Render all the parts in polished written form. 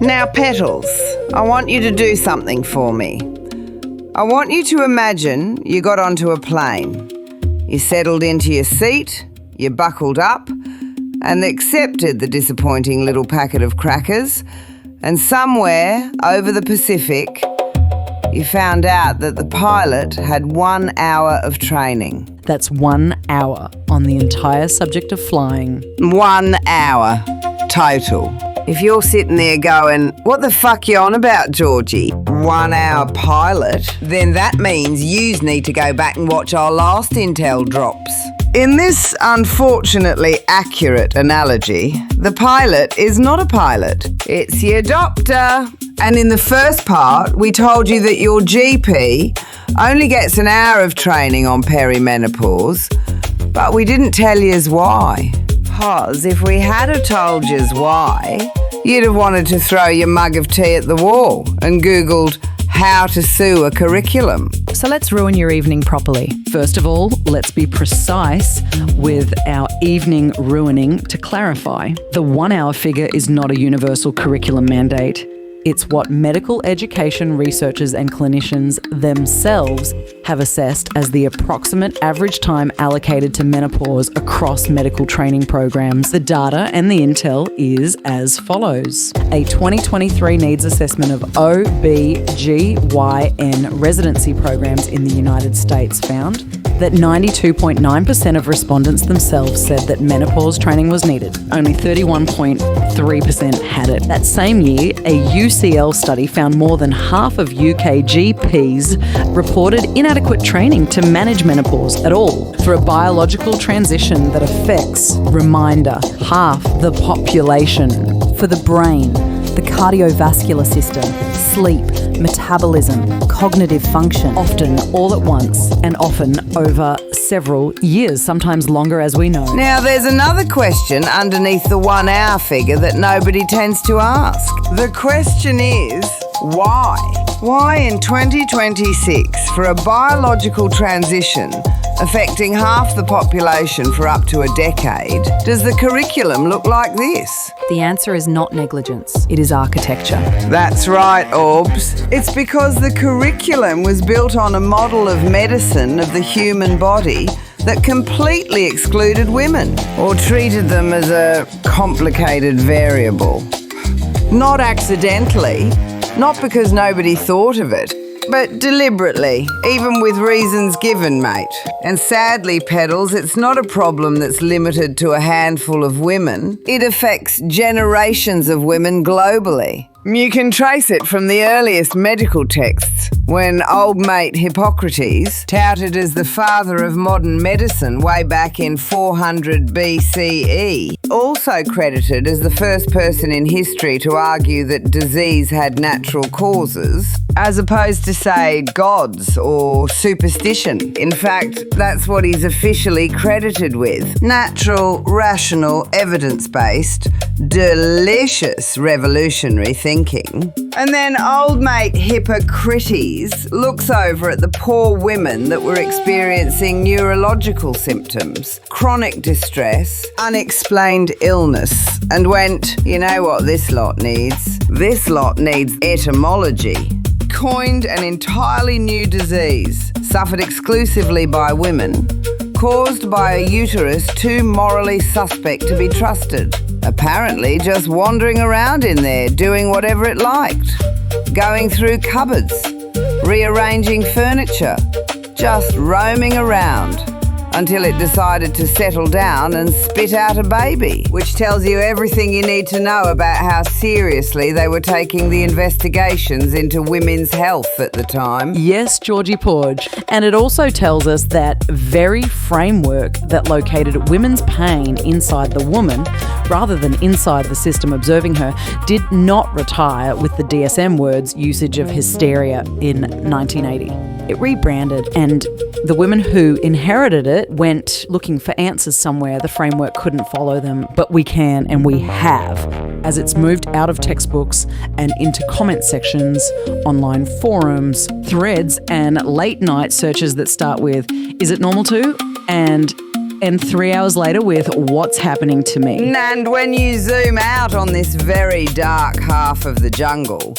Now, Petals, I want you to do something for me. I want you to imagine you got onto a plane. You settled into your seat, you buckled up, and accepted the disappointing little packet of crackers, and somewhere over the Pacific, you found out that the pilot had 1 hour of training. That's 1 hour on the entire subject of flying. 1 hour total. If you're sitting there going, what the fuck you on about, Georgie? 1 hour pilot? Then that means yous need to go back and watch our last Intel drops. In this unfortunately accurate analogy, the pilot is not a pilot. It's your doctor. And in the first part, we told you that your GP only gets an hour of training on perimenopause, but we didn't tell yous why. Because if we had have told yous why, you'd have wanted to throw your mug of tea at the wall and Googled how to sue a curriculum. So let's ruin your evening properly. First of all, let's be precise with our evening ruining. To clarify, the 1 hour figure is not a universal curriculum mandate. It's what medical education researchers and clinicians themselves have assessed as the approximate average time allocated to menopause across medical training programs. The data and the intel is as follows. A 2023 needs assessment of OB/GYN residency programs in the United States found that 92.9% of respondents themselves said that menopause training was needed. Only 31.3% had it. That same year, a UCL study found more than half of UK GPs reported inadequate training to manage menopause at all for a biological transition that affects, reminder, half the population. For the brain, the cardiovascular system, sleep, metabolism, cognitive function, often all at once and often over several years, sometimes longer, as we know. Now, there's another question underneath the 1 hour figure that nobody tends to ask. The question is, why? Why in 2026, for a biological transition affecting half the population for up to a decade, does the curriculum look like this? The answer is not negligence, it is architecture. That's right, Orbs. It's because the curriculum was built on a model of medicine of the human body that completely excluded women or treated them as a complicated variable. Not accidentally, not because nobody thought of it, but deliberately, even with reasons given, mate. And sadly, Pedals, it's not a problem that's limited to a handful of women. It affects generations of women globally. You can trace it from the earliest medical texts, when old mate Hippocrates, touted as the father of modern medicine way back in 400 BCE, also credited as the first person in history to argue that disease had natural causes, as opposed to, say, gods or superstition. In fact, that's what he's officially credited with. Natural, rational, evidence-based, delicious revolutionary thinking. And then old mate Hippocrates looks over at the poor women that were experiencing neurological symptoms, chronic distress, unexplained illness, and went, you know what this lot needs? This lot needs etymology. Coined an entirely new disease, suffered exclusively by women, caused by a uterus too morally suspect to be trusted. Apparently just wandering around in there, doing whatever it liked. Going through cupboards, rearranging furniture, just roaming around. until it decided to settle down and spit out a baby, which tells you everything you need to know about how seriously they were taking the investigations into women's health at the time. Yes, Georgie Porge. And it also tells us that very framework that located women's pain inside the woman, rather than inside the system observing her, did not retire with the DSM words usage of hysteria in 1980. It rebranded, and the women who inherited it went looking for answers somewhere. The framework couldn't follow them, but we can, and we have, as it's moved out of textbooks and into comment sections, online forums, threads, and late night searches that start with, "Is it normal to?" and 3 hours later with, "What's happening to me?" And when you zoom out on this very dark half of the jungle,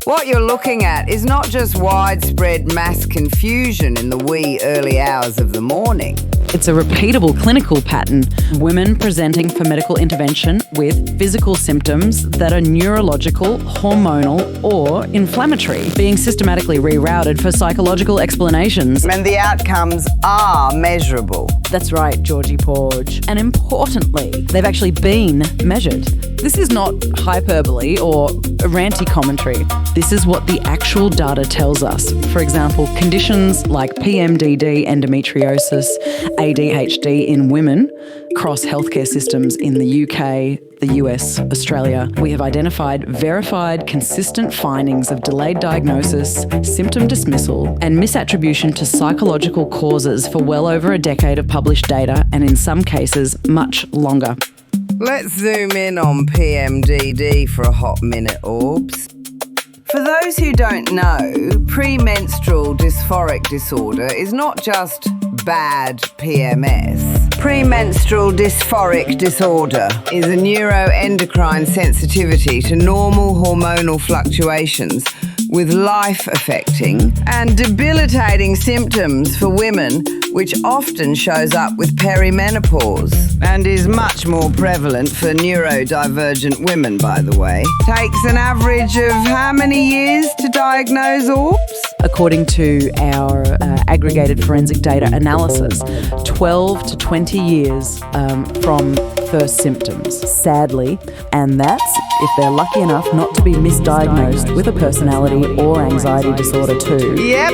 what you're looking at is not just widespread mass confusion in the wee early hours of the morning. It's a repeatable clinical pattern. Women presenting for medical intervention with physical symptoms that are neurological, hormonal, or inflammatory, being systematically rerouted for psychological explanations. And the outcomes are measurable. That's right, Georgie Porge. And importantly, they've actually been measured. This is not hyperbole or ranty commentary. This is what the actual data tells us. For example, conditions like PMDD, endometriosis, ADHD in women across healthcare systems in the UK, the US, Australia. We have identified verified, consistent findings of delayed diagnosis, symptom dismissal, and misattribution to psychological causes for well over a decade of published data, and in some cases, much longer. Let's zoom in on PMDD for a hot minute, Orbs. For those who don't know, premenstrual dysphoric disorder is not just bad PMS. Premenstrual dysphoric disorder is a neuroendocrine sensitivity to normal hormonal fluctuations with life-affecting and debilitating symptoms for women, which often shows up with perimenopause and is much more prevalent for neurodivergent women, by the way. Takes an average of how many years to diagnose, Orbs? According to our aggregated forensic data analysis, 12 to 20 years from first symptoms, sadly, and that's if they're lucky enough not to be misdiagnosed with a personality or anxiety disorder too. Yep,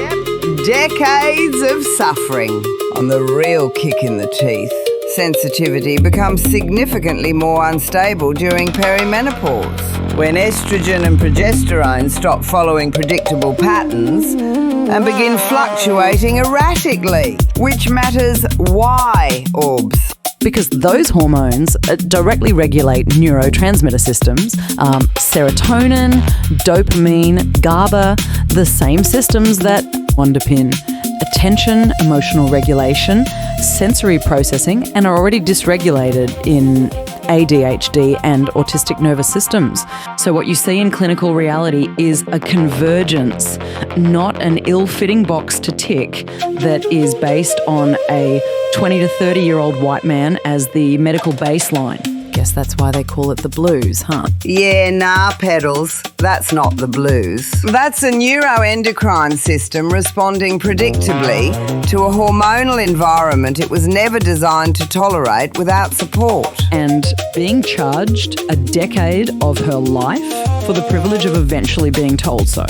decades of suffering on the real kick in the teeth. Sensitivity becomes significantly more unstable during perimenopause, when estrogen and progesterone stop following predictable patterns and begin fluctuating erratically. Which matters why, Orbs? Because those hormones directly regulate neurotransmitter systems, serotonin, dopamine, GABA, the same systems that underpin attention, emotional regulation, sensory processing, and are already dysregulated in ADHD and autistic nervous systems. So what you see in clinical reality is a convergence, not an ill-fitting box to tick that is based on a 20 to 30-year-old white man as the medical baseline. Guess that's why they call it the blues, huh? Yeah, nah, pedals. That's not the blues. That's a neuroendocrine system responding predictably to a hormonal environment it was never designed to tolerate without support. And being charged a decade of her life for the privilege of eventually being told so.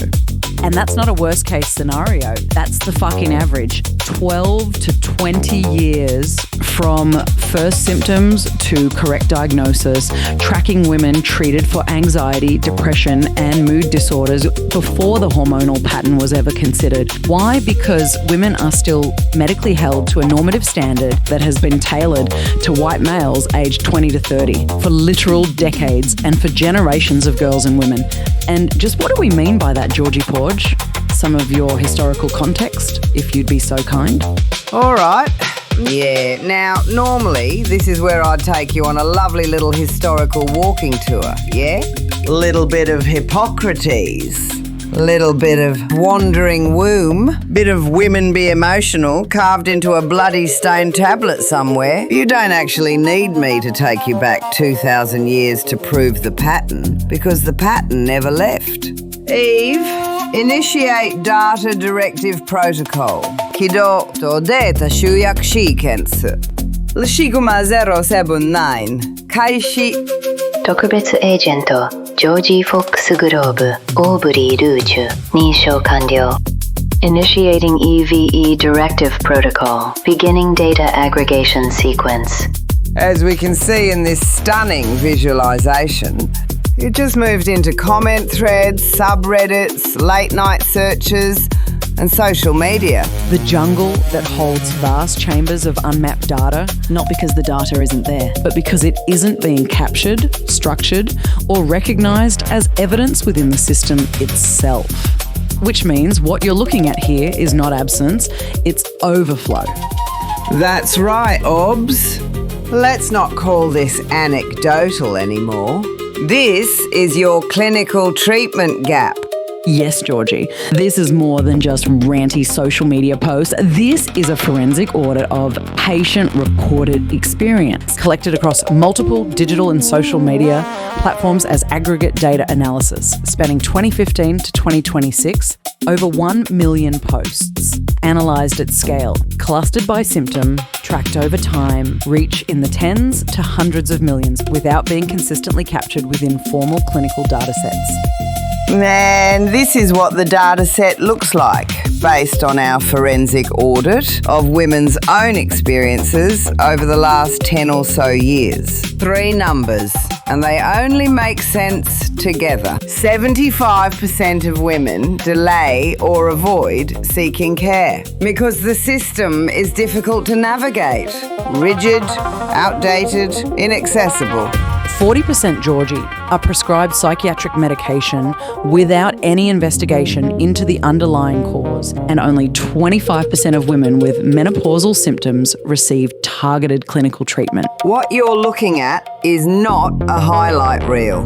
And that's not a worst case scenario. That's the fucking average. 12 to 20 years from first symptoms to correct diagnosis, tracking women treated for anxiety, depression, and mood disorders before the hormonal pattern was ever considered. Why? Because women are still medically held to a normative standard that has been tailored to white males aged 20 to 30 for literal decades and for generations of girls and women. And just what do we mean by that, Georgie Porge? Some of your historical context, if you'd be so kind. All right. Yeah, now, normally, this is where I'd take you on a lovely little historical walking tour, yeah? Little bit of Hippocrates, little bit of wandering womb, bit of women be emotional carved into a bloody stone tablet somewhere. You don't actually need me to take you back 2,000 years to prove the pattern, because the pattern never left. E.V.E, initiate data directive protocol. 起動とデータ集約シーケンス。シグマ079開始。特別エージェントジョージ・フォックスグローブオーブリー・ルージュ認証完了 Initiating E.V.E. Directive Protocol Beginning Data Aggregation Sequence. As we can see in this stunning visualization, it just moved into comment threads, subreddits, late-night searches, and social media. The jungle that holds vast chambers of unmapped data, not because the data isn't there, but because it isn't being captured, structured, or recognised as evidence within the system itself. Which means what you're looking at here is not absence, it's overflow. That's right, OBS. Let's not call this anecdotal anymore. This is your clinical treatment gap. Yes, Georgie, this is more than just ranty social media posts. This is a forensic audit of patient-reported experience collected across multiple digital and social media platforms as aggregate data analysis, spanning 2015 to 2026, over 1 million posts, analysed at scale, clustered by symptom, tracked over time, reach in the tens to hundreds of millions without being consistently captured within formal clinical data sets. And this is what the data set looks like, based on our forensic audit of women's own experiences over the last 10 or so years. 3 numbers, and they only make sense together. 75% of women delay or avoid seeking care because the system is difficult to navigate, rigid, outdated, inaccessible. 40%, Georgie, are prescribed psychiatric medication without any investigation into the underlying cause, and only 25% of women with menopausal symptoms receive targeted clinical treatment. What you're looking at is not a highlight reel.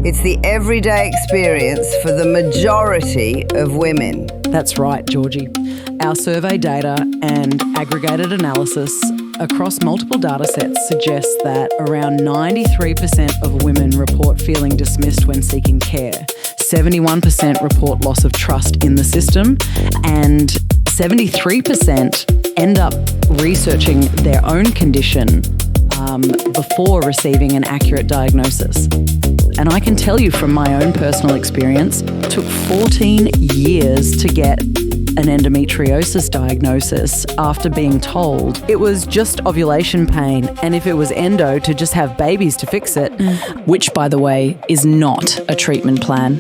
It's the everyday experience for the majority of women. That's right, Georgie. Our survey data and aggregated analysis across multiple data sets suggests that around 93% of women report feeling dismissed when seeking care, 71% report loss of trust in the system, and 73% end up researching their own condition before receiving an accurate diagnosis. And I can tell you from my own personal experience, it took 14 years to get an endometriosis diagnosis after being told it was just ovulation pain, and if it was endo, to just have babies to fix it. Which, by the way, is not a treatment plan.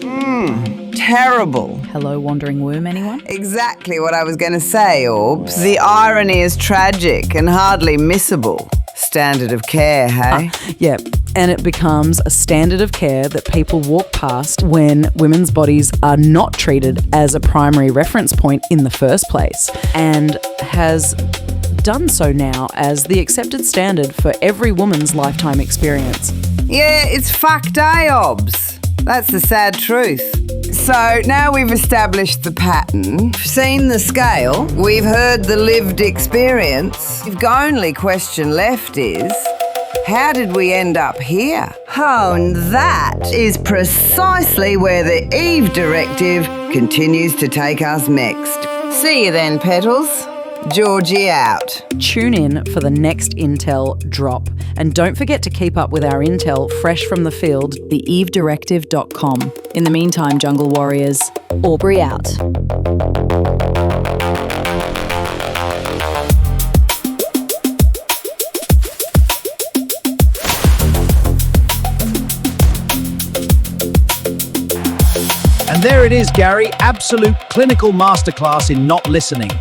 Terrible. Hello, wandering womb, anyone? Exactly what I was going to say, Orbs. The irony is tragic and hardly missable. Standard of care, hey? Yeah, and it becomes a standard of care that people walk past when women's bodies are not treated as a primary reference point in the first place, and has done so now as the accepted standard for every woman's lifetime experience. Yeah, it's fucked, Obs. That's the sad truth. So now we've established the pattern, seen the scale, we've heard the lived experience. The only question left is, how did we end up here? Oh, and that is precisely where the E.V.E. directive continues to take us next. See you then, Petals. Georgie out. Tune in for the next Intel drop. And don't forget to keep up with our intel fresh from the field, theevedirective.com. In the meantime, Jungle Warriors, Aubrey out. And there it is, Gary. Absolute clinical masterclass in not listening.